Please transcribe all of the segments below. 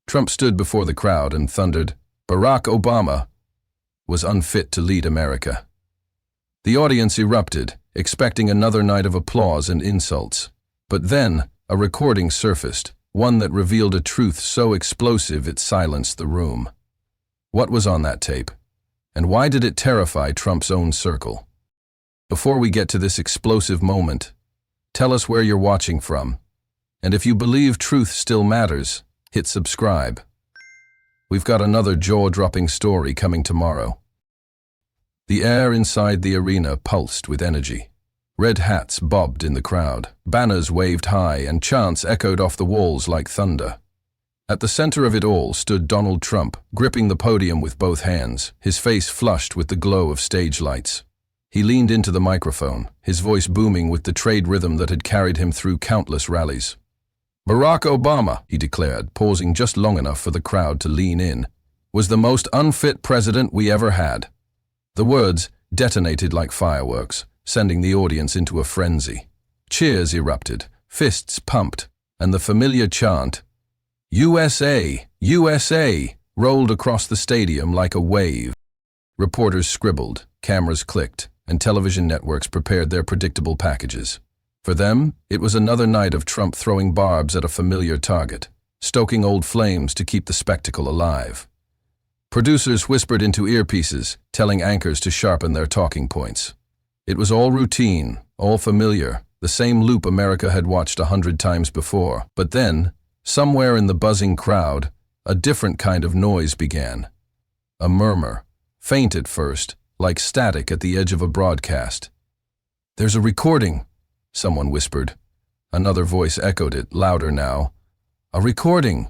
Trump stood before the crowd and thundered, "Barack Obama was unfit to lead America." The audience erupted, expecting another night of applause and insults. But then, a recording surfaced, one that revealed a truth so explosive it silenced the room. What was on that tape? And why did it terrify Trump's own circle? Before we get to this explosive moment, tell us where you're watching from. And if you believe truth still matters, hit subscribe. We've got another jaw-dropping story coming tomorrow. The air inside the arena pulsed with energy. Red hats bobbed in the crowd, banners waved high, and chants echoed off the walls like thunder. At the center of it all stood Donald Trump, gripping the podium with both hands, his face flushed with the glow of stage lights. He leaned into the microphone, his voice booming with the trade rhythm that had carried him through countless rallies. "Barack Obama," he declared, pausing just long enough for the crowd to lean in, "was the most unfit president we ever had." The words detonated like fireworks, sending the audience into a frenzy. Cheers erupted, fists pumped, and the familiar chant, "USA, USA," rolled across the stadium like a wave. Reporters scribbled, cameras clicked, and television networks prepared their predictable packages. For them, it was another night of Trump throwing barbs at a familiar target, stoking old flames to keep the spectacle alive. Producers whispered into earpieces, telling anchors to sharpen their talking points. It was all routine, all familiar, the same loop America had watched 100 times before. But then, somewhere in the buzzing crowd, a different kind of noise began. A murmur, faint at first, like static at the edge of a broadcast. "There's a recording," someone whispered. Another voice echoed it, louder now. "A recording."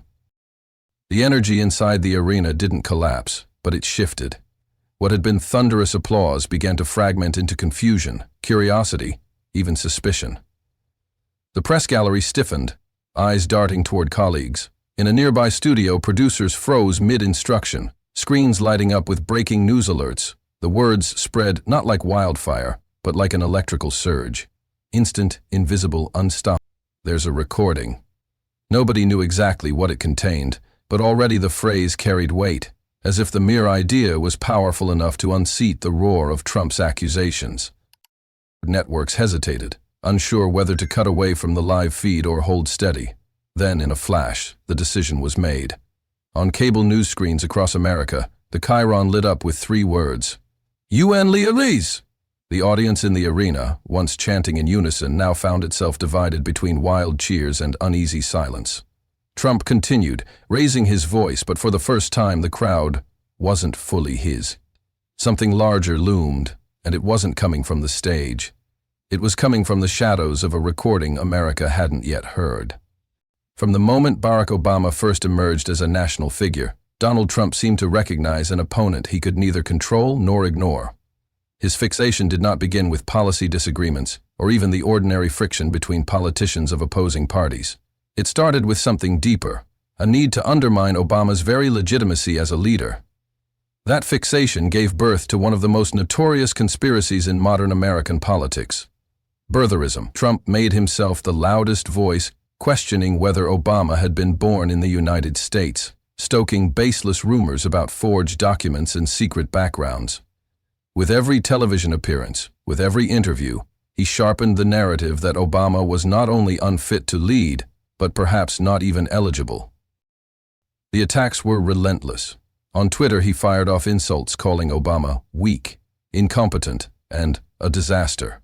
The energy inside the arena didn't collapse, but it shifted. What had been thunderous applause began to fragment into confusion, curiosity, even suspicion. The press gallery stiffened, eyes darting toward colleagues. In a nearby studio, producers froze mid-instruction, screens lighting up with breaking news alerts. The words spread not like wildfire, but like an electrical surge. Instant, invisible, unstoppable. "There's a recording." Nobody knew exactly what it contained, but already the phrase carried weight, as if the mere idea was powerful enough to unseat the roar of Trump's accusations. Networks hesitated, unsure whether to cut away from the live feed or hold steady. Then, in a flash, the decision was made. On cable news screens across America, the chyron lit up with 3 words. "UN Lealese!" The audience in the arena, once chanting in unison, now found itself divided between wild cheers and uneasy silence. Trump continued, raising his voice, but for the first time the crowd wasn't fully his. Something larger loomed, and it wasn't coming from the stage. It was coming from the shadows of a recording America hadn't yet heard. From the moment Barack Obama first emerged as a national figure, Donald Trump seemed to recognize an opponent he could neither control nor ignore. His fixation did not begin with policy disagreements, or even the ordinary friction between politicians of opposing parties. It started with something deeper, a need to undermine Obama's very legitimacy as a leader. That fixation gave birth to one of the most notorious conspiracies in modern American politics. Birtherism. Trump made himself the loudest voice, questioning whether Obama had been born in the United States, stoking baseless rumors about forged documents and secret backgrounds. With every television appearance, with every interview, he sharpened the narrative that Obama was not only unfit to lead, but perhaps not even eligible. The attacks were relentless. On Twitter, he fired off insults calling Obama weak, incompetent, and a disaster.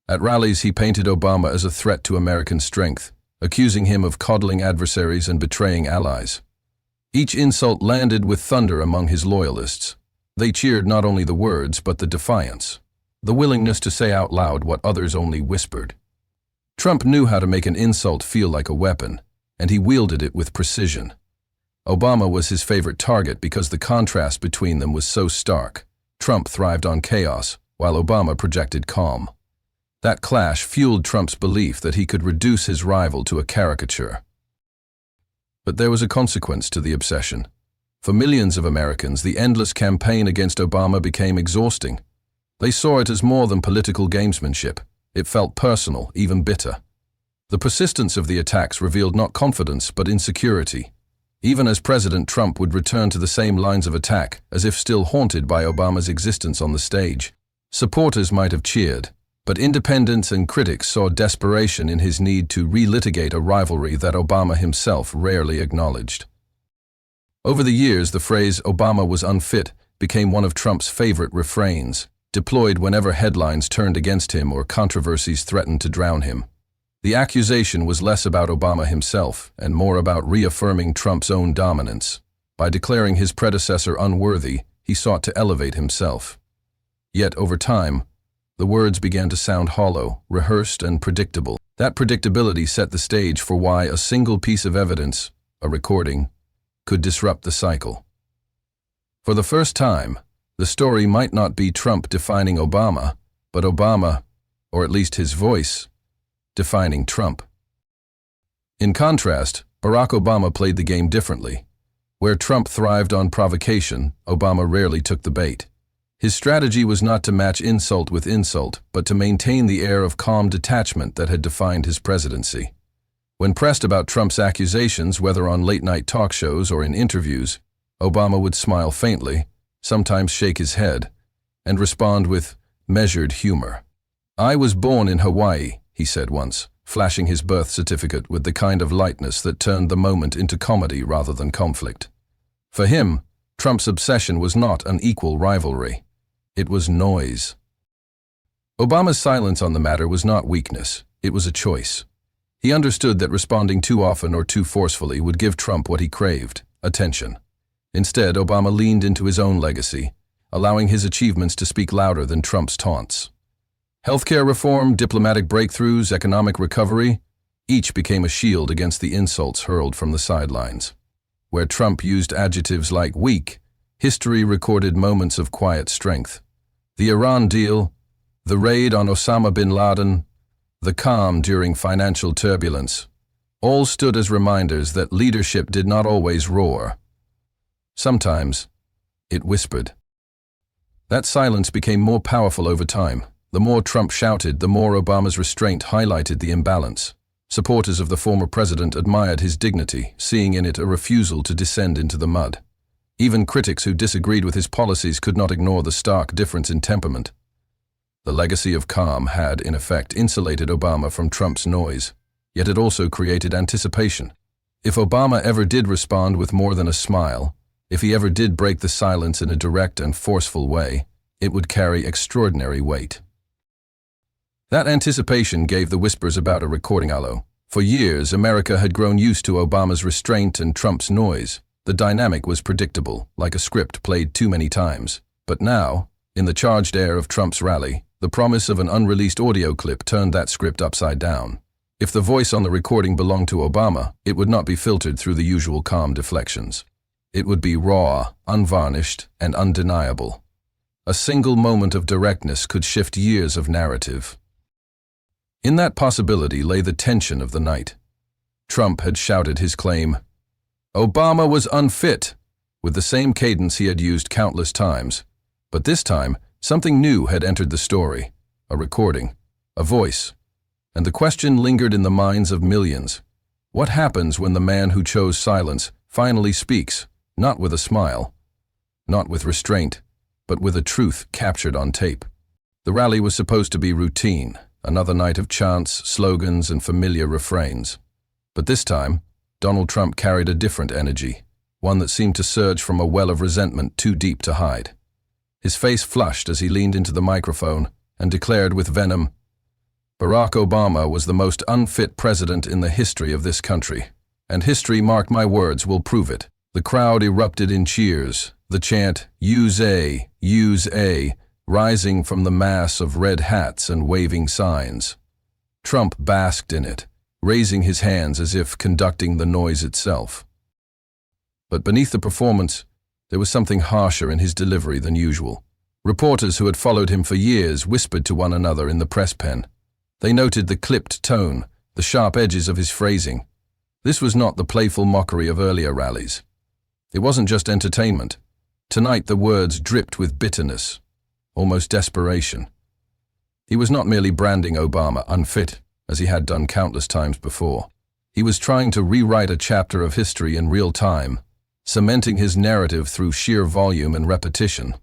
At rallies, he painted Obama as a threat to American strength, accusing him of coddling adversaries and betraying allies. Each insult landed with thunder among his loyalists. They cheered not only the words, but the defiance, the willingness to say out loud what others only whispered. Trump knew how to make an insult feel like a weapon, and he wielded it with precision. Obama was his favorite target because the contrast between them was so stark. Trump thrived on chaos, while Obama projected calm. That clash fueled Trump's belief that he could reduce his rival to a caricature. But there was a consequence to the obsession. For millions of Americans, the endless campaign against Obama became exhausting. They saw it as more than political gamesmanship. It felt personal, even bitter. The persistence of the attacks revealed not confidence but insecurity. Even as president, Trump would return to the same lines of attack, as if still haunted by Obama's existence on the stage. Supporters might have cheered, but independents and critics saw desperation in his need to relitigate a rivalry that Obama himself rarely acknowledged. Over the years, the phrase "Obama was unfit" became one of Trump's favorite refrains, deployed whenever headlines turned against him or controversies threatened to drown him. The accusation was less about Obama himself and more about reaffirming Trump's own dominance. By declaring his predecessor unworthy, he sought to elevate himself. Yet, over time, the words began to sound hollow, rehearsed, and predictable. That predictability set the stage for why a single piece of evidence, a recording, could disrupt the cycle. For the first time, the story might not be Trump defining Obama, but Obama, or at least his voice, defining Trump. In contrast, Barack Obama played the game differently. Where Trump thrived on provocation, Obama rarely took the bait. His strategy was not to match insult with insult, but to maintain the air of calm detachment that had defined his presidency. When pressed about Trump's accusations, whether on late-night talk shows or in interviews, Obama would smile faintly, sometimes shake his head, and respond with measured humor. "I was born in Hawaii," he said once, flashing his birth certificate with the kind of lightness that turned the moment into comedy rather than conflict. For him, Trump's obsession was not an equal rivalry. It was noise. Obama's silence on the matter was not weakness, it was a choice. He understood that responding too often or too forcefully would give Trump what he craved, attention. Instead, Obama leaned into his own legacy, allowing his achievements to speak louder than Trump's taunts. Healthcare reform, diplomatic breakthroughs, economic recovery, each became a shield against the insults hurled from the sidelines. Where Trump used adjectives like weak, history recorded moments of quiet strength. The Iran deal, the raid on Osama bin Laden, the calm during financial turbulence, all stood as reminders that leadership did not always roar. Sometimes, it whispered. That silence became more powerful over time. The more Trump shouted, the more Obama's restraint highlighted the imbalance. Supporters of the former president admired his dignity, seeing in it a refusal to descend into the mud. Even critics who disagreed with his policies could not ignore the stark difference in temperament. The legacy of calm had, in effect, insulated Obama from Trump's noise, yet it also created anticipation. If Obama ever did respond with more than a smile, if he ever did break the silence in a direct and forceful way, it would carry extraordinary weight. That anticipation gave the whispers about a recording halo. For years, America had grown used to Obama's restraint and Trump's noise. The dynamic was predictable, like a script played too many times. But now, in the charged air of Trump's rally, the promise of an unreleased audio clip turned that script upside down. If the voice on the recording belonged to Obama, it would not be filtered through the usual calm deflections. It would be raw, unvarnished, and undeniable. A single moment of directness could shift years of narrative. In that possibility lay the tension of the night. Trump had shouted his claim, "Obama was unfit," with the same cadence he had used countless times. But this time, something new had entered the story, a recording, a voice. And the question lingered in the minds of millions. What happens when the man who chose silence finally speaks, not with a smile, not with restraint, but with a truth captured on tape? The rally was supposed to be routine, another night of chants, slogans, and familiar refrains. But this time, Donald Trump carried a different energy, one that seemed to surge from a well of resentment too deep to hide. His face flushed as he leaned into the microphone and declared with venom, "Barack Obama was the most unfit president in the history of this country, and history, mark my words, will prove it." The crowd erupted in cheers, the chant, "Use A, use A," rising from the mass of red hats and waving signs. Trump basked in it, raising his hands as if conducting the noise itself. But beneath the performance, there was something harsher in his delivery than usual. Reporters who had followed him for years whispered to one another in the press pen. They noted the clipped tone, the sharp edges of his phrasing. This was not the playful mockery of earlier rallies. It wasn't just entertainment. Tonight the words dripped with bitterness, almost desperation. He was not merely branding Obama unfit, as he had done countless times before. He was trying to rewrite a chapter of history in real time, cementing his narrative through sheer volume and repetition.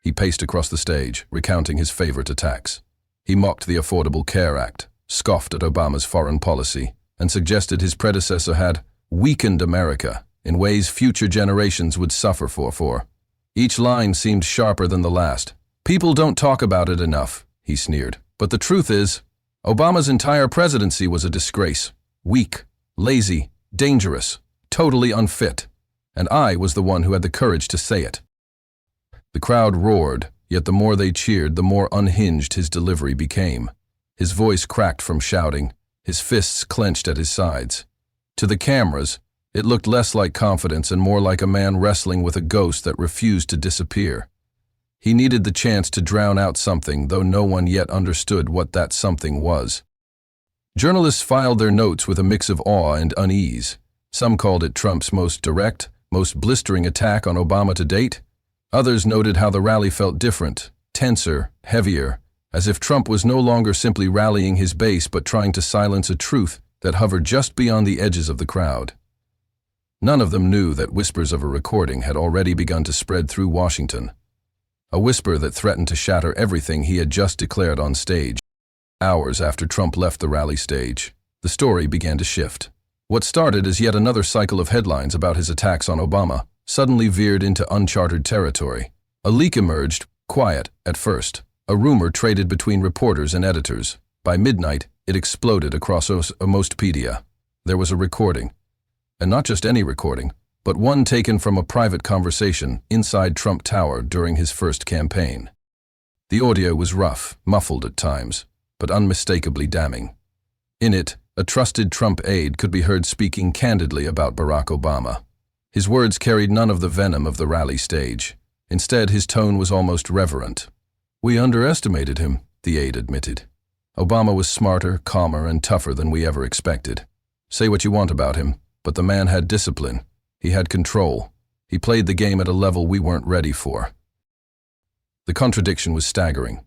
He paced across the stage, recounting his favorite attacks. He mocked the Affordable Care Act, scoffed at Obama's foreign policy, and suggested his predecessor had weakened America in ways future generations would suffer for. Each line seemed sharper than the last. "People don't talk about it enough," he sneered. "But the truth is, Obama's entire presidency was a disgrace. Weak, lazy, dangerous, totally unfit. And I was the one who had the courage to say it." The crowd roared, yet the more they cheered, the more unhinged his delivery became. His voice cracked from shouting, his fists clenched at his sides. To the cameras, it looked less like confidence and more like a man wrestling with a ghost that refused to disappear. He needed the chance to drown out something, though no one yet understood what that something was. Journalists filed their notes with a mix of awe and unease. Some called it Trump's most direct, most blistering attack on Obama to date. Others noted how the rally felt different, tenser, heavier, as if Trump was no longer simply rallying his base but trying to silence a truth that hovered just beyond the edges of the crowd. None of them knew that whispers of a recording had already begun to spread through Washington. A whisper that threatened to shatter everything he had just declared on stage. Hours after Trump left the rally stage, the story began to shift. What started as yet another cycle of headlines about his attacks on Obama suddenly veered into uncharted territory. A leak emerged, quiet at first, a rumor traded between reporters and editors. By midnight, it exploded across Mostpedia. There was a recording. And not just any recording, but one taken from a private conversation inside Trump Tower during his first campaign. The audio was rough, muffled at times, but unmistakably damning. In it, a trusted Trump aide could be heard speaking candidly about Barack Obama. His words carried none of the venom of the rally stage. Instead, his tone was almost reverent. "We underestimated him," the aide admitted. "Obama was smarter, calmer, and tougher than we ever expected. Say what you want about him, but the man had discipline. He had control. He played the game at a level we weren't ready for." The contradiction was staggering.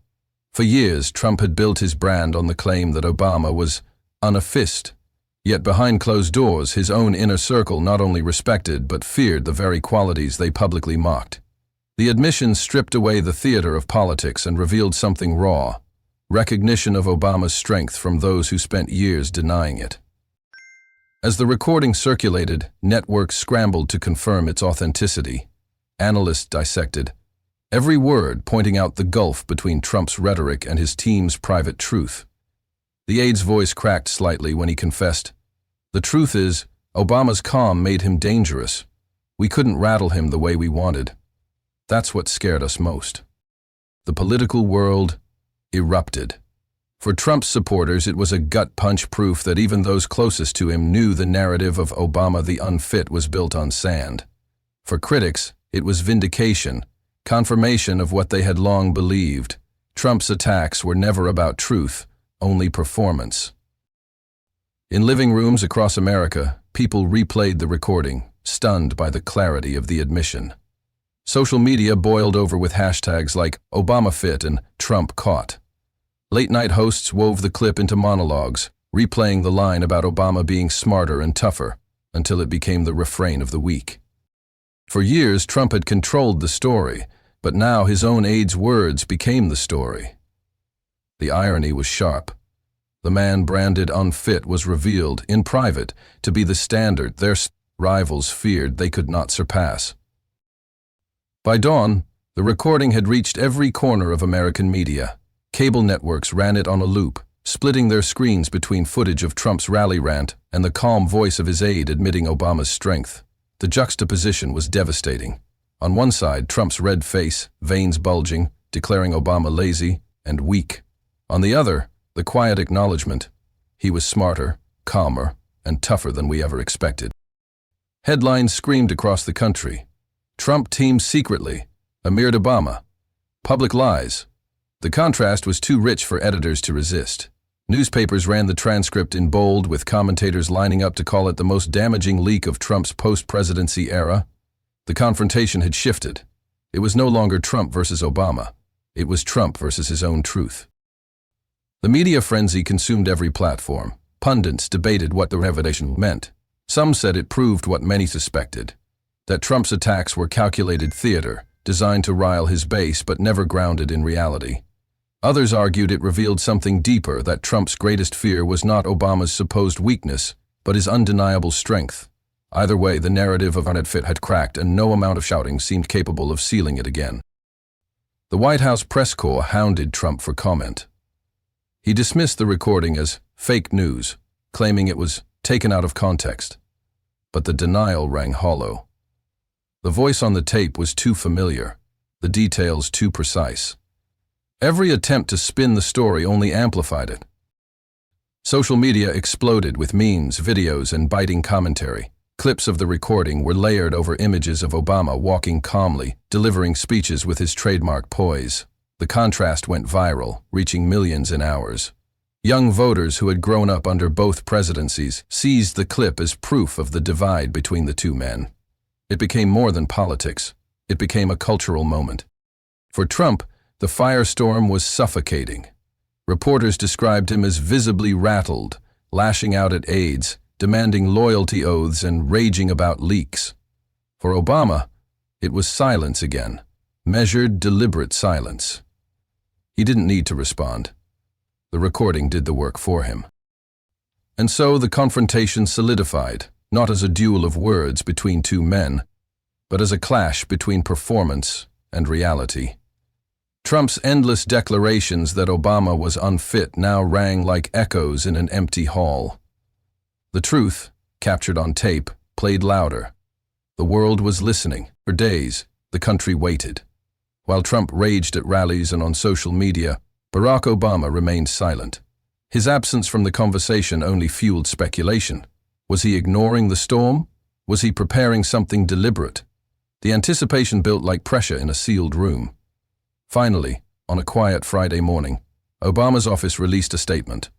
For years, Trump had built his brand on the claim that Obama was unfit. Yet behind closed doors, his own inner circle not only respected but feared the very qualities they publicly mocked. The admission stripped away the theater of politics and revealed something raw, recognition of Obama's strength from those who spent years denying it. As the recording circulated, networks scrambled to confirm its authenticity. Analysts dissected every word, pointing out the gulf between Trump's rhetoric and his team's private truth. The aide's voice cracked slightly when he confessed, "The truth is, Obama's calm made him dangerous. We couldn't rattle him the way we wanted. That's what scared us most." The political world erupted. For Trump's supporters, it was a gut punch, proof that even those closest to him knew the narrative of Obama the unfit was built on sand. For critics, it was vindication, confirmation of what they had long believed. Trump's attacks were never about truth, only performance. In living rooms across America, people replayed the recording, stunned by the clarity of the admission. Social media boiled over with hashtags like ObamaFit and Trump caught. Late-night hosts wove the clip into monologues, replaying the line about Obama being smarter and tougher, until it became the refrain of the week. For years, Trump had controlled the story, but now his own aide's words became the story. The irony was sharp. The man branded unfit was revealed, in private, to be the standard their rivals feared they could not surpass. By dawn, the recording had reached every corner of American media. Cable networks ran it on a loop, splitting their screens between footage of Trump's rally rant and the calm voice of his aide admitting Obama's strength. The juxtaposition was devastating. On one side, Trump's red face, veins bulging, declaring Obama lazy and weak. On the other, the quiet acknowledgement, he was smarter, calmer, and tougher than we ever expected. Headlines screamed across the country. Trump teamed secretly, Amired Obama. Public lies. The contrast was too rich for editors to resist. Newspapers ran the transcript in bold, with commentators lining up to call it the most damaging leak of Trump's post-presidency era. The confrontation had shifted. It was no longer Trump versus Obama. It was Trump versus his own truth. The media frenzy consumed every platform. Pundits debated what the revelation meant. Some said it proved what many suspected, that Trump's attacks were calculated theater, designed to rile his base but never grounded in reality. Others argued it revealed something deeper, that Trump's greatest fear was not Obama's supposed weakness, but his undeniable strength. Either way, the narrative of Unfit had cracked, and no amount of shouting seemed capable of sealing it again. The White House press corps hounded Trump for comment. He dismissed the recording as fake news, claiming it was taken out of context. But the denial rang hollow. The voice on the tape was too familiar, the details too precise. Every attempt to spin the story only amplified it. Social media exploded with memes, videos, and biting commentary. Clips of the recording were layered over images of Obama walking calmly, delivering speeches with his trademark poise. The contrast went viral, reaching millions in hours. Young voters who had grown up under both presidencies seized the clip as proof of the divide between the two men. It became more than politics. It became a cultural moment. For Trump, the firestorm was suffocating. Reporters described him as visibly rattled, lashing out at aides, demanding loyalty oaths, and raging about leaks. For Obama, it was silence again, measured, deliberate silence. He didn't need to respond. The recording did the work for him. And so the confrontation solidified, not as a duel of words between two men, but as a clash between performance and reality. Trump's endless declarations that Obama was unfit now rang like echoes in an empty hall. The truth, captured on tape, played louder. The world was listening. For days, the country waited. While Trump raged at rallies and on social media, Barack Obama remained silent. His absence from the conversation only fueled speculation. Was he ignoring the storm? Was he preparing something deliberate? The anticipation built like pressure in a sealed room. Finally, on a quiet Friday morning, Obama's office released a statement.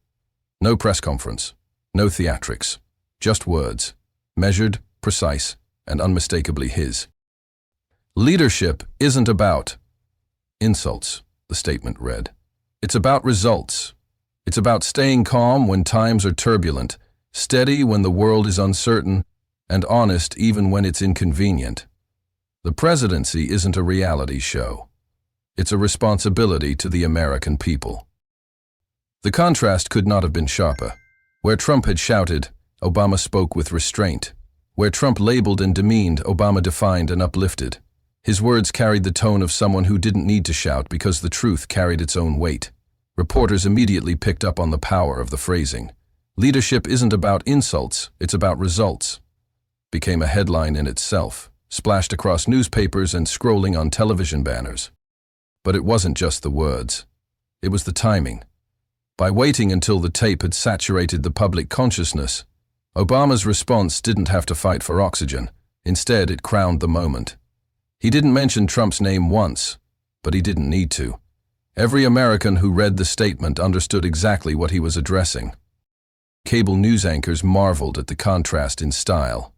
No press conference, no theatrics, just words, measured, precise, and unmistakably his. Leadership isn't about insults, the statement read. It's about results. It's about staying calm when times are turbulent, steady when the world is uncertain, and honest even when it's inconvenient. The presidency isn't a reality show. It's a responsibility to the American people. The contrast could not have been sharper. Where Trump had shouted, Obama spoke with restraint. Where Trump labeled and demeaned, Obama defined and uplifted. His words carried the tone of someone who didn't need to shout because the truth carried its own weight. Reporters immediately picked up on the power of the phrasing. Leadership isn't about insults, it's about results. Became a headline in itself, splashed across newspapers and scrolling on television banners. But it wasn't just the words. It was the timing. By waiting until the tape had saturated the public consciousness, Obama's response didn't have to fight for oxygen. Instead, it crowned the moment. He didn't mention Trump's name once, but he didn't need to. Every American who read the statement understood exactly what he was addressing. Cable news anchors marveled at the contrast in style.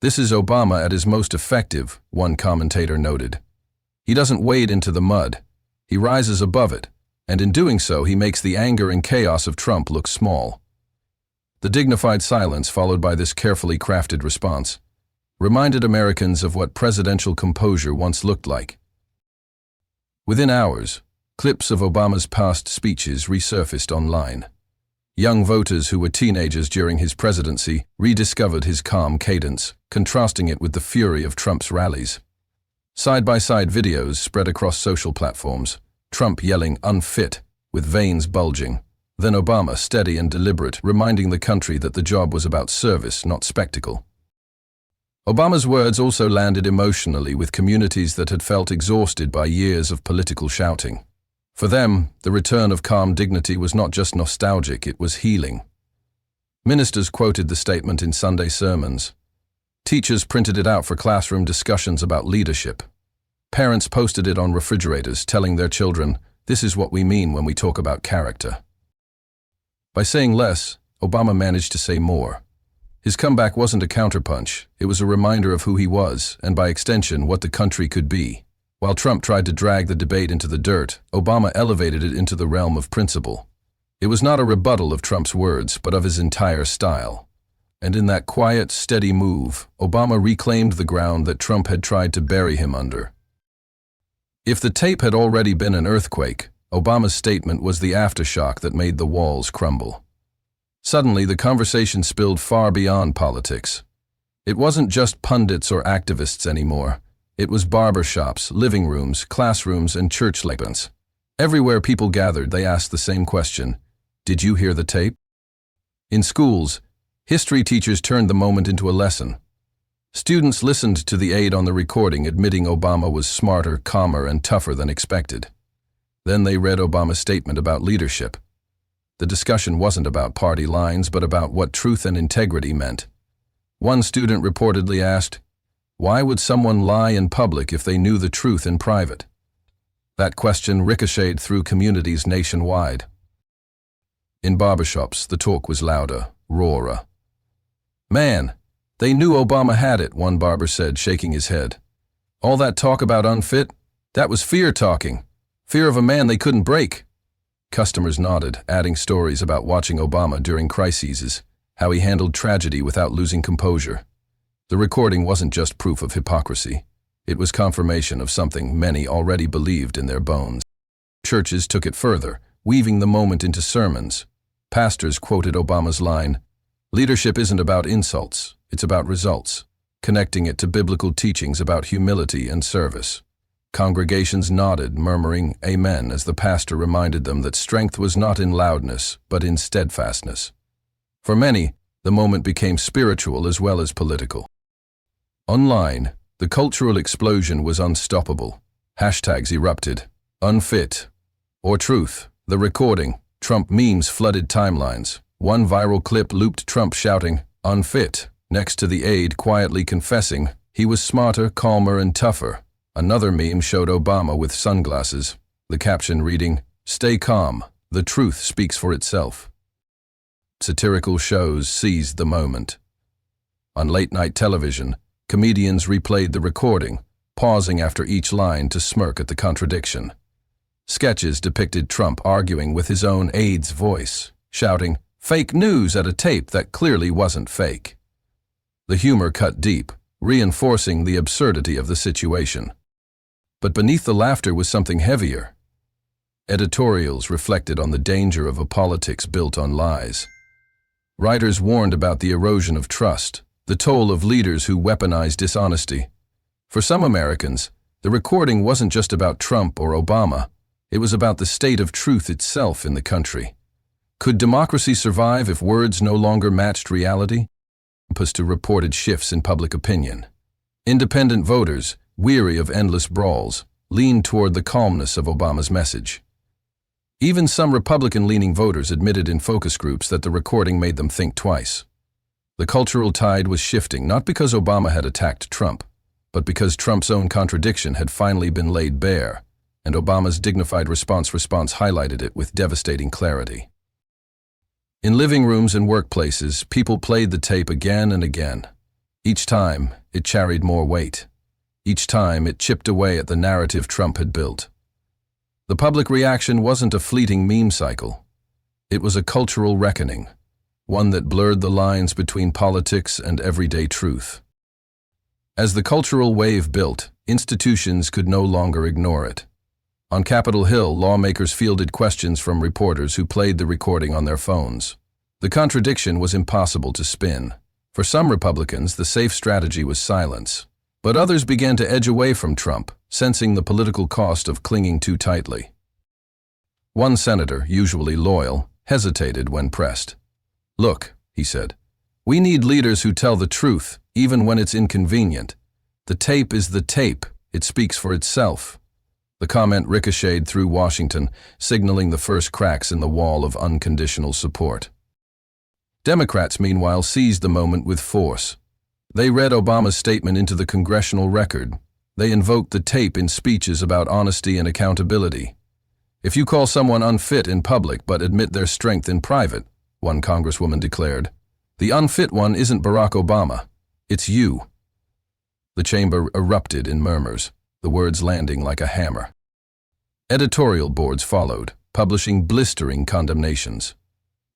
This is Obama at his most effective, one commentator noted. He doesn't wade into the mud. He rises above it, and in doing so, he makes the anger and chaos of Trump look small. The dignified silence followed by this carefully crafted response reminded Americans of what presidential composure once looked like. Within hours, clips of Obama's past speeches resurfaced online. Young voters who were teenagers during his presidency rediscovered his calm cadence, contrasting it with the fury of Trump's rallies. Side-by-side videos spread across social platforms, Trump yelling "unfit" with veins bulging, then Obama steady and deliberate, reminding the country that the job was about service, not spectacle. Obama's words also landed emotionally with communities that had felt exhausted by years of political shouting. For them, the return of calm dignity was not just nostalgic, it was healing. Ministers quoted the statement in Sunday sermons. Teachers printed it out for classroom discussions about leadership. Parents posted it on refrigerators, telling their children, "This is what we mean when we talk about character." By saying less, Obama managed to say more. His comeback wasn't a counterpunch, it was a reminder of who he was, and by extension, what the country could be. While Trump tried to drag the debate into the dirt, Obama elevated it into the realm of principle. It was not a rebuttal of Trump's words, but of his entire style. And in that quiet, steady move, Obama reclaimed the ground that Trump had tried to bury him under. If the tape had already been an earthquake, Obama's statement was the aftershock that made the walls crumble. Suddenly, the conversation spilled far beyond politics. It wasn't just pundits or activists anymore. It was barbershops, living rooms, classrooms, and church lections. Everywhere people gathered, they asked the same question: did you hear the tape? In schools, history teachers turned the moment into a lesson. Students listened to the aide on the recording admitting Obama was smarter, calmer, and tougher than expected. Then they read Obama's statement about leadership. The discussion wasn't about party lines, but about what truth and integrity meant. One student reportedly asked, "Why would someone lie in public if they knew the truth in private?" That question ricocheted through communities nationwide. In barbershops, the talk was louder, rawer. "Man, they knew Obama had it," one barber said, shaking his head. "All that talk about unfit, that was fear talking. Fear of a man they couldn't break." Customers nodded, adding stories about watching Obama during crises, how he handled tragedy without losing composure. The recording wasn't just proof of hypocrisy. It was confirmation of something many already believed in their bones. Churches took it further, weaving the moment into sermons. Pastors quoted Obama's line, "Leadership isn't about insults, it's about results," connecting it to biblical teachings about humility and service. Congregations nodded, murmuring amen as the pastor reminded them that strength was not in loudness, but in steadfastness. For many, the moment became spiritual as well as political. Online, the cultural explosion was unstoppable. Hashtags erupted. Unfit or truth, the recording, Trump memes flooded timelines. One viral clip looped Trump shouting, "Unfit," next to the aide quietly confessing he was smarter, calmer, and tougher. Another meme showed Obama with sunglasses, the caption reading, "Stay calm, the truth speaks for itself." Satirical shows seized the moment. On late-night television, comedians replayed the recording, pausing after each line to smirk at the contradiction. Sketches depicted Trump arguing with his own aide's voice, shouting, "Fake news" at a tape that clearly wasn't fake. The humor cut deep, reinforcing the absurdity of the situation. But beneath the laughter was something heavier. Editorials reflected on the danger of a politics built on lies. Writers warned about the erosion of trust, the toll of leaders who weaponize dishonesty. For some Americans, the recording wasn't just about Trump or Obama. It was about the state of truth itself in the country. Could democracy survive if words no longer matched reality? As to reported shifts in public opinion. Independent voters, weary of endless brawls, leaned toward the calmness of Obama's message. Even some Republican-leaning voters admitted in focus groups that the recording made them think twice. The cultural tide was shifting not because Obama had attacked Trump, but because Trump's own contradiction had finally been laid bare, and Obama's dignified response highlighted it with devastating clarity. In living rooms and workplaces, people played the tape again and again. Each time, it carried more weight. Each time, it chipped away at the narrative Trump had built. The public reaction wasn't a fleeting meme cycle. It was a cultural reckoning, one that blurred the lines between politics and everyday truth. As the cultural wave built, institutions could no longer ignore it. On Capitol Hill, lawmakers fielded questions from reporters who played the recording on their phones. The contradiction was impossible to spin. For some Republicans, the safe strategy was silence. But others began to edge away from Trump, sensing the political cost of clinging too tightly. One senator, usually loyal, hesitated when pressed. "Look," he said, "we need leaders who tell the truth, even when it's inconvenient. The tape is the tape. It speaks for itself." The comment ricocheted through Washington, signaling the first cracks in the wall of unconditional support. Democrats, meanwhile, seized the moment with force. They read Obama's statement into the congressional record. They invoked the tape in speeches about honesty and accountability. "If you call someone unfit in public but admit their strength in private," one congresswoman declared, "the unfit one isn't Barack Obama, it's you." The chamber erupted in murmurs, the words landing like a hammer. Editorial boards followed, publishing blistering condemnations.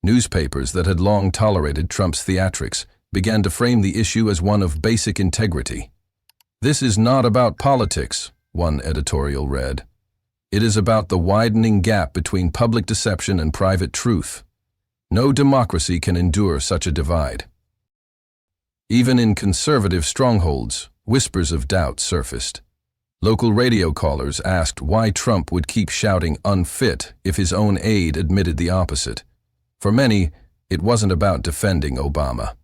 Newspapers that had long tolerated Trump's theatrics began to frame the issue as one of basic integrity. "This is not about politics," one editorial read. "It is about the widening gap between public deception and private truth. No democracy can endure such a divide." Even in conservative strongholds, whispers of doubt surfaced. Local radio callers asked why Trump would keep shouting "unfit" if his own aide admitted the opposite. For many, it wasn't about defending Obama.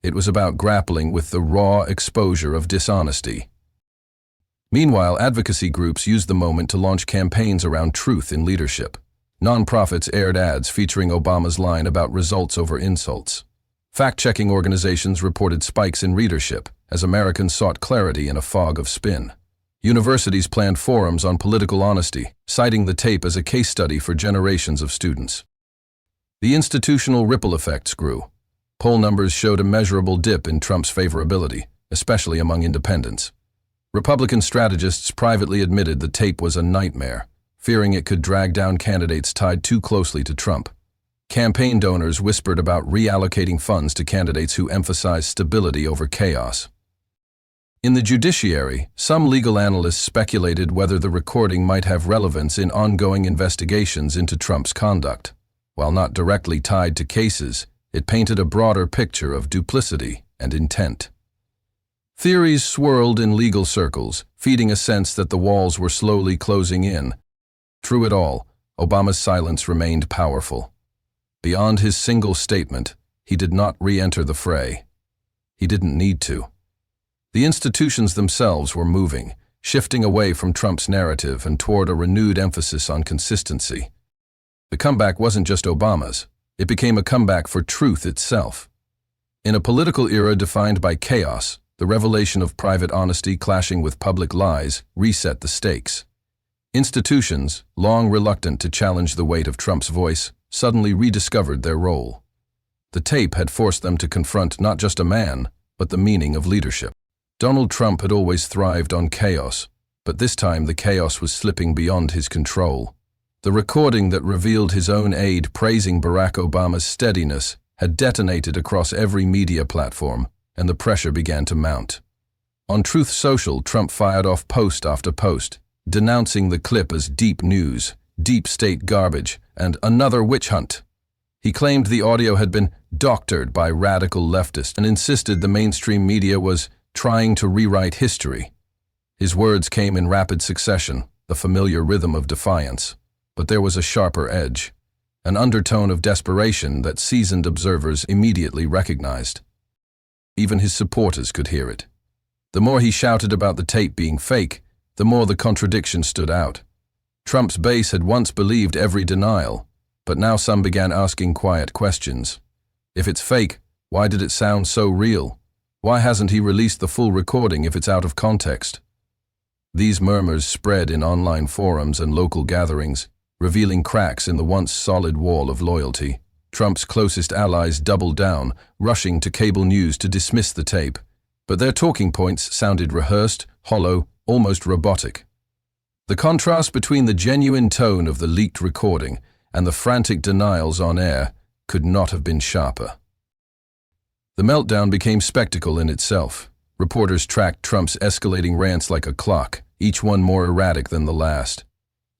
It was about grappling with the raw exposure of dishonesty. Meanwhile, advocacy groups used the moment to launch campaigns around truth in leadership. Nonprofits aired ads featuring Obama's line about results over insults. Fact-checking organizations reported spikes in readership as Americans sought clarity in a fog of spin. Universities planned forums on political honesty, citing the tape as a case study for generations of students. The institutional ripple effects grew. Poll numbers showed a measurable dip in Trump's favorability, especially among independents. Republican strategists privately admitted the tape was a nightmare, fearing it could drag down candidates tied too closely to Trump. Campaign donors whispered about reallocating funds to candidates who emphasized stability over chaos. In the judiciary, some legal analysts speculated whether the recording might have relevance in ongoing investigations into Trump's conduct. While not directly tied to cases, it painted a broader picture of duplicity and intent. Theories swirled in legal circles, feeding a sense that the walls were slowly closing in. Through it all, Obama's silence remained powerful. Beyond his single statement, he did not re-enter the fray. He didn't need to. The institutions themselves were moving, shifting away from Trump's narrative and toward a renewed emphasis on consistency. The comeback wasn't just Obama's. It became a comeback for truth itself. In a political era defined by chaos, the revelation of private honesty clashing with public lies reset the stakes. Institutions, long reluctant to challenge the weight of Trump's voice, suddenly rediscovered their role. The tape had forced them to confront not just a man, but the meaning of leadership. Donald Trump had always thrived on chaos, but this time the chaos was slipping beyond his control. The recording that revealed his own aide praising Barack Obama's steadiness had detonated across every media platform, and the pressure began to mount. On Truth Social, Trump fired off post after post, denouncing the clip as deep news, deep state garbage, and another witch hunt. He claimed the audio had been doctored by radical leftists and insisted the mainstream media was trying to rewrite history. His words came in rapid succession, the familiar rhythm of defiance. But there was a sharper edge, an undertone of desperation that seasoned observers immediately recognized. Even his supporters could hear it. The more he shouted about the tape being fake, the more the contradiction stood out. Trump's base had once believed every denial, but now some began asking quiet questions. If it's fake, why did it sound so real? Why hasn't he released the full recording if it's out of context? These murmurs spread in online forums and local gatherings, revealing cracks in the once solid wall of loyalty. Trump's closest allies doubled down, rushing to cable news to dismiss the tape. But their talking points sounded rehearsed, hollow, almost robotic. The contrast between the genuine tone of the leaked recording and the frantic denials on air could not have been sharper. The meltdown became spectacle in itself. Reporters tracked Trump's escalating rants like a clock, each one more erratic than the last.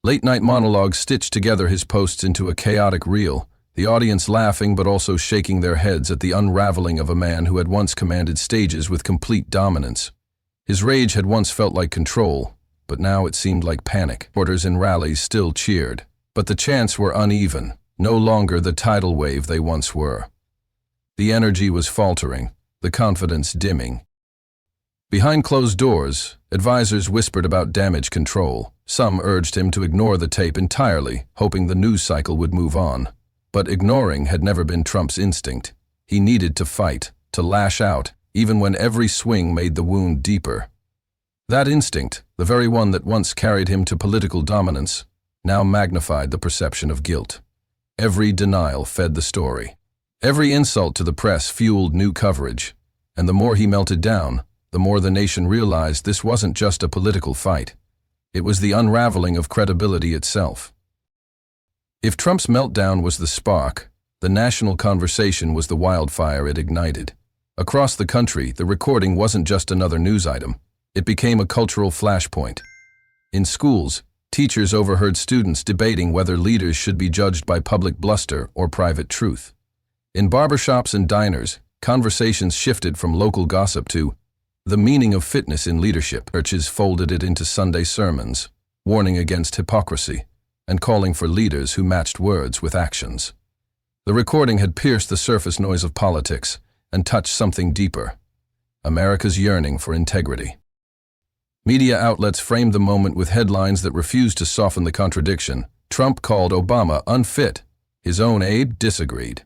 Late-night monologues stitched together his posts into a chaotic reel, the audience laughing but also shaking their heads at the unraveling of a man who had once commanded stages with complete dominance. His rage had once felt like control, but now it seemed like panic. Reporters in rallies still cheered, but the chants were uneven, no longer the tidal wave they once were. The energy was faltering, the confidence dimming. Behind closed doors, advisors whispered about damage control. Some urged him to ignore the tape entirely, hoping the news cycle would move on. But ignoring had never been Trump's instinct. He needed to fight, to lash out, even when every swing made the wound deeper. That instinct, the very one that once carried him to political dominance, now magnified the perception of guilt. Every denial fed the story. Every insult to the press fueled new coverage. And the more he melted down, the more the nation realized this wasn't just a political fight. It was the unraveling of credibility itself. If Trump's meltdown was the spark, the national conversation was the wildfire it ignited. Across the country, the recording wasn't just another news item. It became a cultural flashpoint. In schools, teachers overheard students debating whether leaders should be judged by public bluster or private truth. In barbershops and diners, conversations shifted from local gossip to the meaning of fitness in leadership. Churches folded it into Sunday sermons, warning against hypocrisy and calling for leaders who matched words with actions. The recording had pierced the surface noise of politics and touched something deeper: America's yearning for integrity. Media outlets framed the moment with headlines that refused to soften the contradiction. Trump called Obama unfit. His own aide disagreed.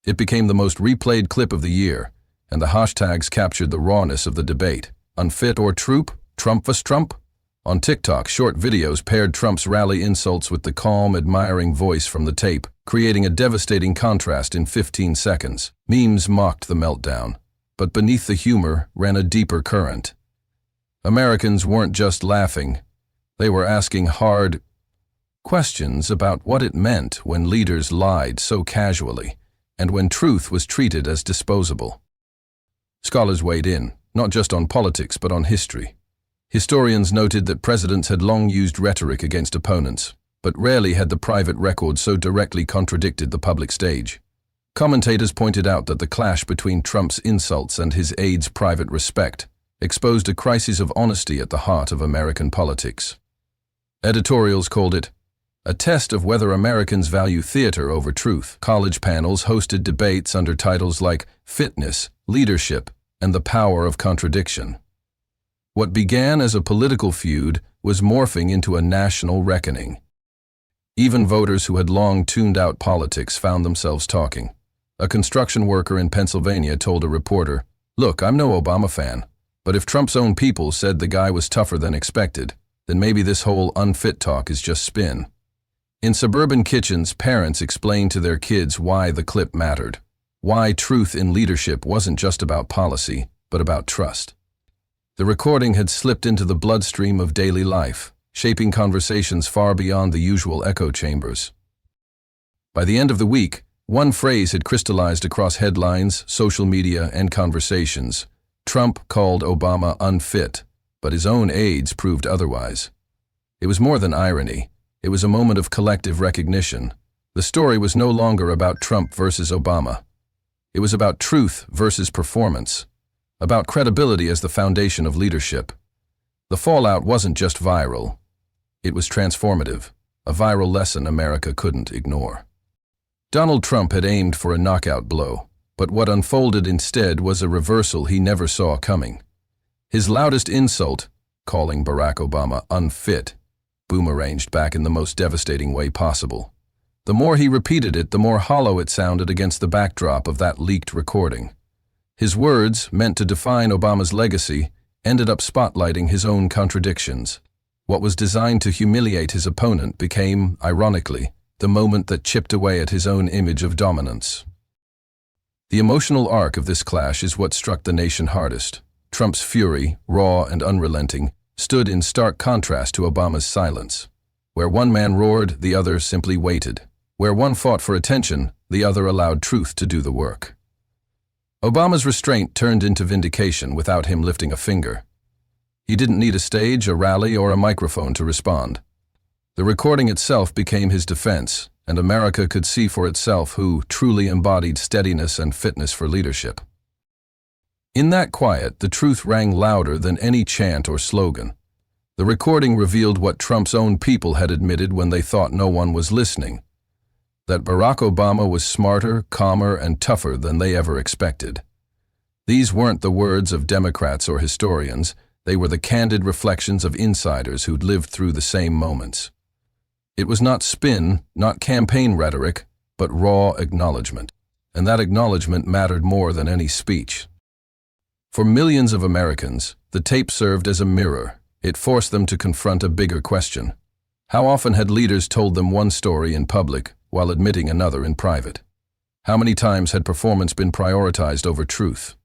It became the most replayed clip of the year, and the hashtags captured the rawness of the debate. Unfit or troop? Trump vs. Trump? On TikTok, short videos paired Trump's rally insults with the calm, admiring voice from the tape, creating a devastating contrast in 15 seconds. Memes mocked the meltdown, but beneath the humor ran a deeper current. Americans weren't just laughing, they were asking hard questions about what it meant when leaders lied so casually, and when truth was treated as disposable. Scholars weighed in, not just on politics but on history. Historians noted that presidents had long used rhetoric against opponents, but rarely had the private record so directly contradicted the public stage. Commentators pointed out that the clash between Trump's insults and his aide's private respect exposed a crisis of honesty at the heart of American politics. Editorials called it a test of whether Americans value theater over truth. College panels hosted debates under titles like Fitness, Leadership, and the Power of Contradiction. What began as a political feud was morphing into a national reckoning. Even voters who had long tuned out politics found themselves talking. A construction worker in Pennsylvania told a reporter, "Look, I'm no Obama fan, but if Trump's own people said the guy was tougher than expected, then maybe this whole unfit talk is just spin." In suburban kitchens, parents explained to their kids why the clip mattered, why truth in leadership wasn't just about policy, but about trust. The recording had slipped into the bloodstream of daily life, shaping conversations far beyond the usual echo chambers. By the end of the week, one phrase had crystallized across headlines, social media, and conversations. Trump called Obama unfit, but his own aides proved otherwise. It was more than irony. It was a moment of collective recognition. The story was no longer about Trump versus Obama. It was about truth versus performance, about credibility as the foundation of leadership. The fallout wasn't just viral. It was transformative, a viral lesson America couldn't ignore. Donald Trump had aimed for a knockout blow, but what unfolded instead was a reversal he never saw coming. His loudest insult, calling Barack Obama unfit, boomeranged back in the most devastating way possible. The more he repeated it, the more hollow it sounded against the backdrop of that leaked recording. His words, meant to define Obama's legacy, ended up spotlighting his own contradictions. What was designed to humiliate his opponent became, ironically, the moment that chipped away at his own image of dominance. The emotional arc of this clash is what struck the nation hardest. Trump's fury, raw and unrelenting, stood in stark contrast to Obama's silence. Where one man roared, the other simply waited. Where one fought for attention, the other allowed truth to do the work. Obama's restraint turned into vindication without him lifting a finger. He didn't need a stage, a rally, or a microphone to respond. The recording itself became his defense, and America could see for itself who truly embodied steadiness and fitness for leadership. In that quiet, the truth rang louder than any chant or slogan. The recording revealed what Trump's own people had admitted when they thought no one was listening: that Barack Obama was smarter, calmer, and tougher than they ever expected. These weren't the words of Democrats or historians. They were the candid reflections of insiders who'd lived through the same moments. It was not spin, not campaign rhetoric, but raw acknowledgement. And that acknowledgement mattered more than any speech. For millions of Americans, the tape served as a mirror. It forced them to confront a bigger question. How often had leaders told them one story in public while admitting another in private? How many times had performance been prioritized over truth?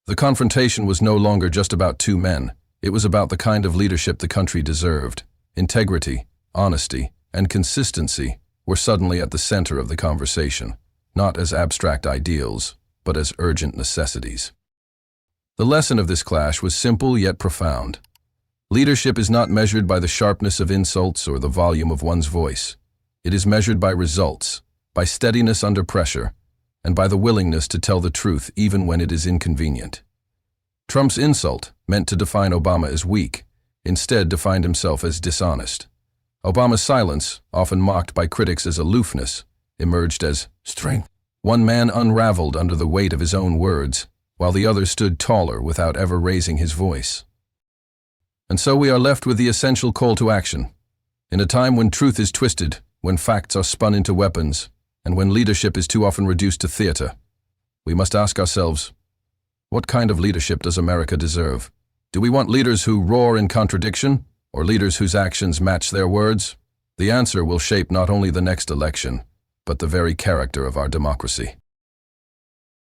The confrontation was no longer just about two men. It was about the kind of leadership the country deserved: integrity, honesty, and consistency, were suddenly at the center of the conversation, not as abstract ideals, but as urgent necessities. The lesson of this clash was simple yet profound. Leadership is not measured by the sharpness of insults or the volume of one's voice. It is measured by results, by steadiness under pressure, and by the willingness to tell the truth even when it is inconvenient. Trump's insult, meant to define Obama as weak, instead defined himself as dishonest. Obama's silence, often mocked by critics as aloofness, emerged as strength. One man unraveled under the weight of his own words, while the other stood taller without ever raising his voice. And so we are left with the essential call to action. In a time when truth is twisted, when facts are spun into weapons, and when leadership is too often reduced to theater, we must ask ourselves, what kind of leadership does America deserve? Do we want leaders who roar in contradiction, or leaders whose actions match their words? The answer will shape not only the next election, but the very character of our democracy.